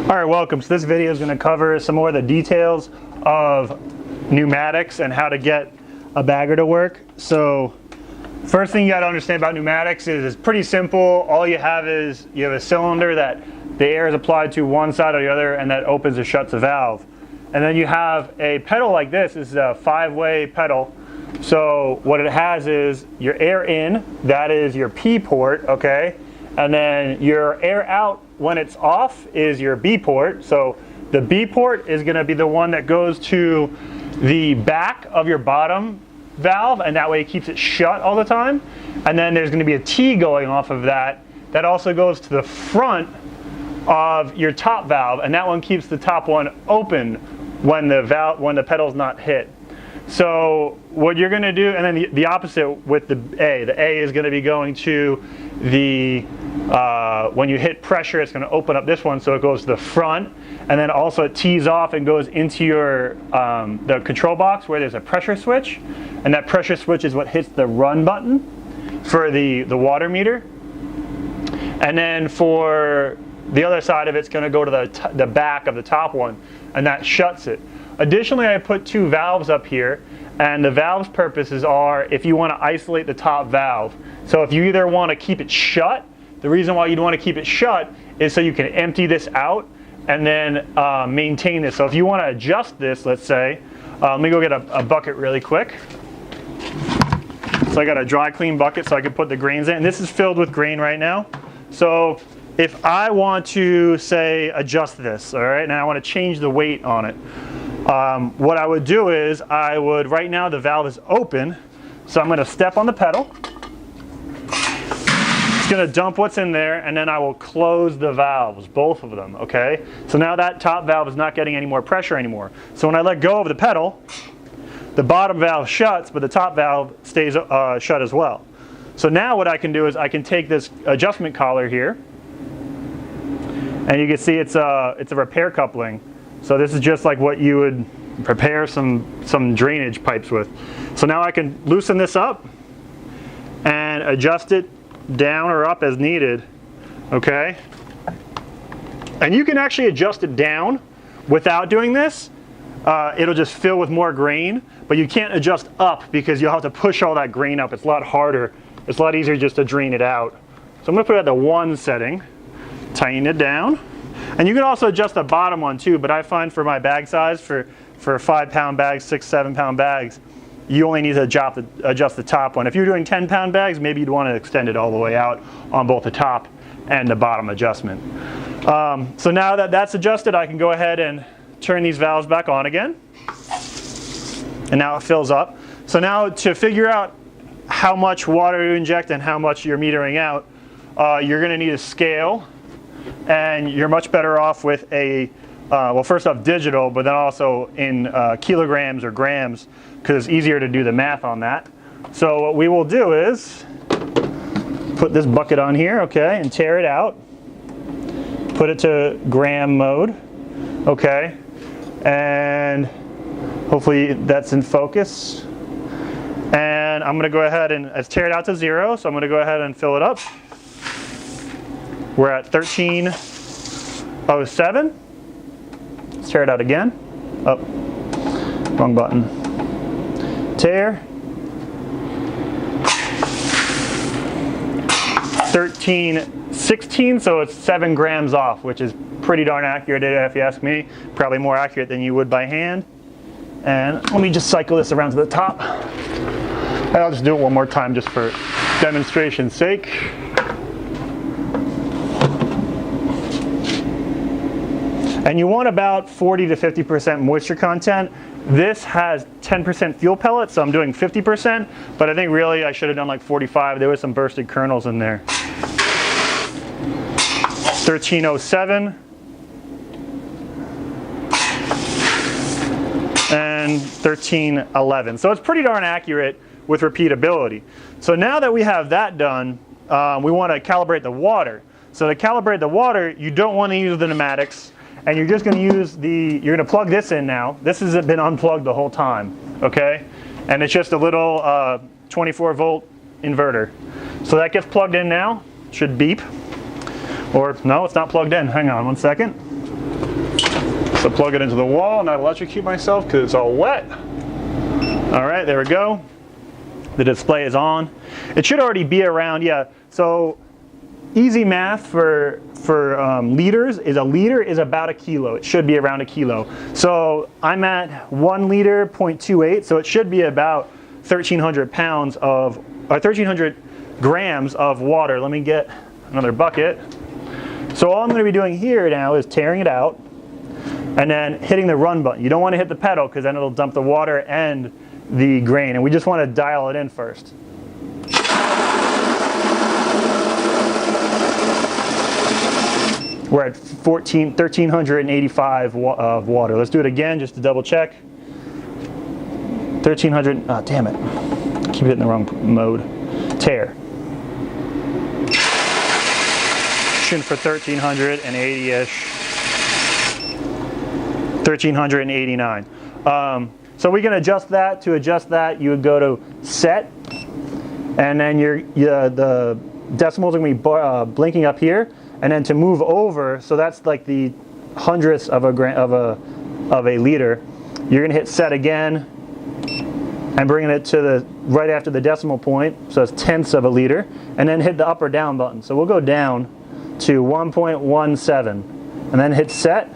All right, welcome. So this video is going to cover some more of the details of pneumatics and how to get a bagger to work. So first thing you got to understand about pneumatics is it's pretty simple. All you have is you have a cylinder that the air is applied to one side or the other, and that opens or shuts a valve. And then you have a pedal like this. This is a 5-way pedal. So what it has is your air in, that is your P port, okay? And then your air out when it's off is your B port. So the B port is going to be the one that goes to the back of your bottom valve, and that way it keeps it shut all the time. And then there's going to be a T going off of that. That also goes to the front of your top valve, and that one keeps the top one open when the pedal's not hit. So what you're going to do, and then the opposite with the A is going to be going to the, when you hit pressure, it's going to open up this one, so it goes to the front, and then also it tees off and goes into your, the control box where there's a pressure switch, and that pressure switch is what hits the run button for the water meter. And then for the other side of it's going to go to the back of the top one, and that shuts it. Additionally, I put 2 valves up here, and the valve's purposes are if you want to isolate the top valve. So if you either want to keep it shut, the reason why you'd want to keep it shut is so you can empty this out and then maintain this. So if you want to adjust this, let's say, let me go get a bucket really quick. So I got a dry clean bucket so I can put the grains in. And this is filled with grain right now. So if I want to, say, adjust this, all right, and I want to change the weight on it, what I would do is right now the valve is open, so I'm going to step on the pedal. It's going to dump what's in there, and then I will close the valves, both of them, okay? So now that top valve is not getting any more pressure anymore. So when I let go of the pedal, the bottom valve shuts, but the top valve stays shut as well. So now what I can do is I can take this adjustment collar here, and you can see it's a repair coupling. So this is just like what you would prepare some drainage pipes with. So now I can loosen this up and adjust it down or up as needed, okay? And you can actually adjust it down without doing this. It'll just fill with more grain, but you can't adjust up because you'll have to push all that grain up. It's a lot harder. It's a lot easier just to drain it out. So I'm gonna put it at the 1 setting, tighten it down. And you can also adjust the bottom one too, but I find for my bag size, for 5-pound bags, 6-7-pound bags, you only need to adjust the top one. If you're doing 10-pound bags, maybe you'd want to extend it all the way out on both the top and the bottom adjustment. So now that that's adjusted, I can go ahead and turn these valves back on again. And now it fills up. So now to figure out how much water to inject and how much you're metering out, you're going to need a scale. And you're much better off with a, well, first off digital, but then also in kilograms or grams, because it's easier to do the math on that. So what we will do is put this bucket on here, okay, and tear it out. Put it to gram mode, okay, and hopefully that's in focus. And I'm going to go ahead and tear it out to 0, so I'm going to go ahead and fill it up. We're at 1307. Let's tear it out again. Oh, wrong button. Tear. 1316, so it's 7 grams off, which is pretty darn accurate if you ask me. Probably more accurate than you would by hand. And let me just cycle this around to the top. And I'll just do it one more time just for demonstration's sake. And you want about 40 to 50% moisture content. This has 10% fuel pellets, so I'm doing 50%, but I think really I should have done like 45. There was some bursted kernels in there. 1307. And 1311. So it's pretty darn accurate with repeatability. So now that we have that done, we want to calibrate the water. So to calibrate the water, you don't want to use the pneumatics. And you're just going to use you're going to plug this in now. This has been unplugged the whole time, okay? And it's just a little 24-volt inverter. So that gets plugged in now. Should beep. Or no, it's not plugged in. Hang on one second. So plug it into the wall and not electrocute myself because it's all wet. All right, there we go. The display is on. It should already be around, yeah. So easy math for liters is a liter is about a kilo. It should be around a kilo. So I'm at 1 liter, 0.28. So it should be about 1,300 pounds of, or 1,300 grams of water. Let me get another bucket. So all I'm going to be doing here now is tearing it out and then hitting the run button. You don't want to hit the pedal because then it'll dump the water and the grain, and we just want to dial it in first. We're at 1,385 of water. Let's do it again just to double check. 1,300, oh damn it. Keep it in the wrong mode. Tear. Shooting for 1,380-ish. 1,389. So we can adjust that. To adjust that, you would go to set, and then the decimals are going to be blinking up here. And then to move over, so that's like the hundredths of a liter. You're going to hit set again, and bringing it to the right after the decimal point. So it's tenths of a liter, and then hit the up or down button. So we'll go down to 1.17, and then hit set.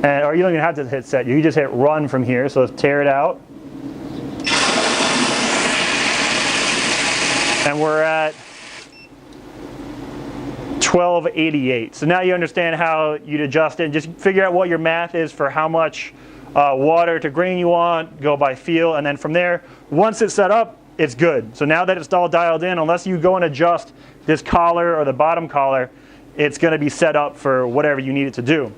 Or you don't even have to hit set, you can just hit run from here. So let's tear it out. And we're at 1288. So now you understand how you'd adjust it. Just figure out what your math is for how much water to grain you want, go by feel, and then from there, once it's set up, it's good. So now that it's all dialed in, unless you go and adjust this collar or the bottom collar, it's going to be set up for whatever you need it to do.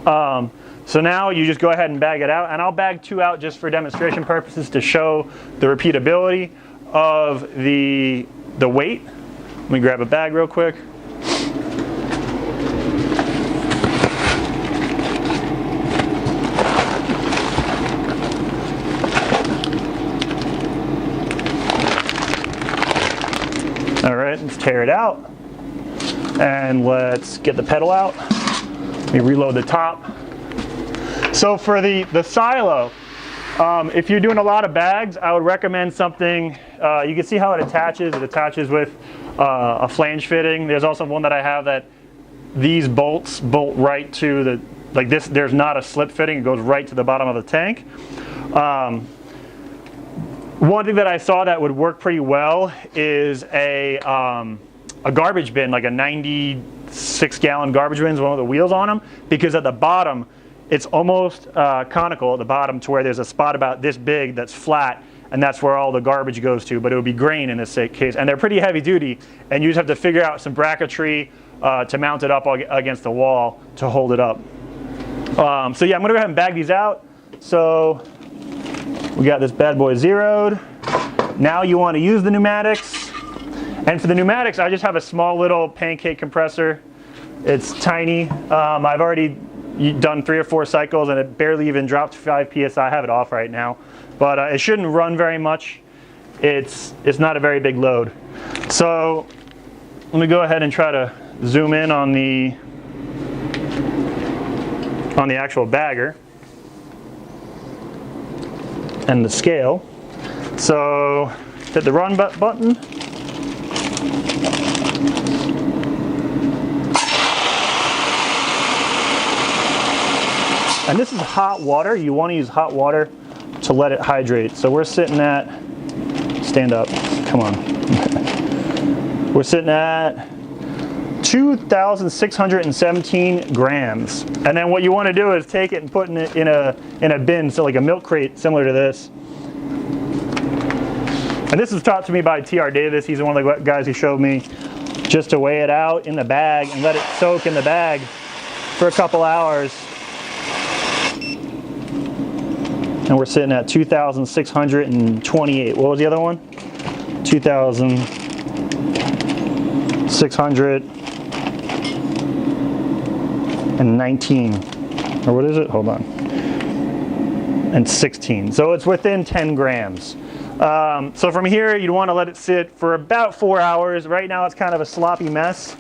So now you just go ahead and bag it out, and I'll bag 2 out just for demonstration purposes to show the repeatability of the weight. Let me grab a bag real quick. All right, let's tear it out, and let's get the pedal out. Let me reload the top. So for the silo, if you're doing a lot of bags, I would recommend something, you can see how it attaches. It attaches with a flange fitting. There's also one that I have that these bolts bolt right to the, like this, there's not a slip fitting, it goes right to the bottom of the tank. One thing that I saw that would work pretty well is a garbage bin, like a 96-gallon garbage bin, with one of the wheels on them, because at the bottom, it's almost conical at the bottom to where there's a spot about this big that's flat, and that's where all the garbage goes to, but it would be grain in this case. And they're pretty heavy duty, and you just have to figure out some bracketry to mount it up against the wall to hold it up. So yeah, I'm gonna go ahead and bag these out. So we got this bad boy zeroed. Now you wanna use the pneumatics. And for the pneumatics, I just have a small little pancake compressor. It's tiny. I've already done 3 or 4 cycles and it barely even dropped 5 psi. I have it off right now, but it shouldn't run very much. It's not a very big load. So let me go ahead and try to zoom in on the actual bagger and the scale. So hit the run button. And this is hot water. You want to use hot water to let it hydrate. So we're sitting at, stand up, come on. We're sitting at 2,617 grams. And then what you want to do is take it and put it in a bin, so like a milk crate similar to this. And this was taught to me by T.R. Davis. He's one of the guys who showed me just to weigh it out in the bag and let it soak in the bag for a couple hours. And we're sitting at 2,628. What was the other one? 2,619. Or what is it? Hold on. And 16. So it's within 10 grams. So from here, you'd want to let it sit for about 4 hours. Right now, it's kind of a sloppy mess.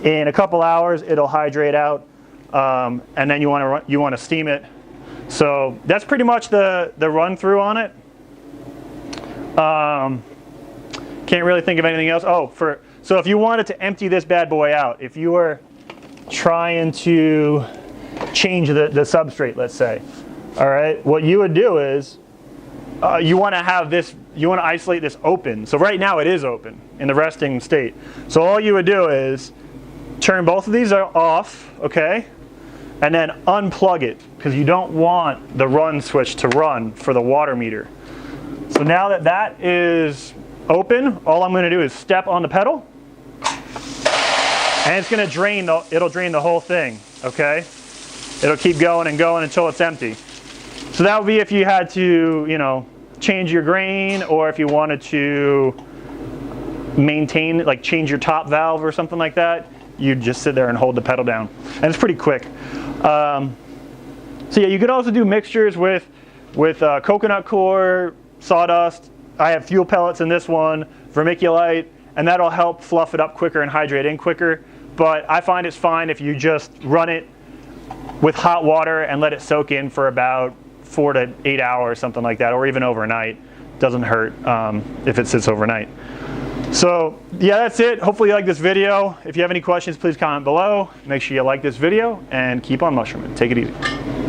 In a couple hours, it'll hydrate out. and then you want to steam it. So that's pretty much the run through on it. Can't really think of anything else. Oh, so if you wanted to empty this bad boy out, if you were trying to change the substrate, let's say, all right, what you would do is you want to isolate this open. So right now it is open in the resting state. So all you would do is turn both of these off, okay, and then unplug it, because you don't want the run switch to run for the water meter. So now that that is open, all I'm going to do is step on the pedal, and it's going to drain it'll drain the whole thing, okay? It'll keep going and going until it's empty. So that would be if you had to, you know, change your grain, or if you wanted to maintain, like change your top valve or something like that, you'd just sit there and hold the pedal down. And it's pretty quick. So yeah, you could also do mixtures with coconut coir, sawdust. I have fuel pellets in this one, vermiculite, and that'll help fluff it up quicker and hydrate in quicker. But I find it's fine if you just run it with hot water and let it soak in for about 4 to 8 hours, something like that, or even overnight. Doesn't hurt if it sits overnight. So yeah, that's it. Hopefully you like this video. If you have any questions, please comment below. Make sure you like this video and keep on mushrooming. Take it easy.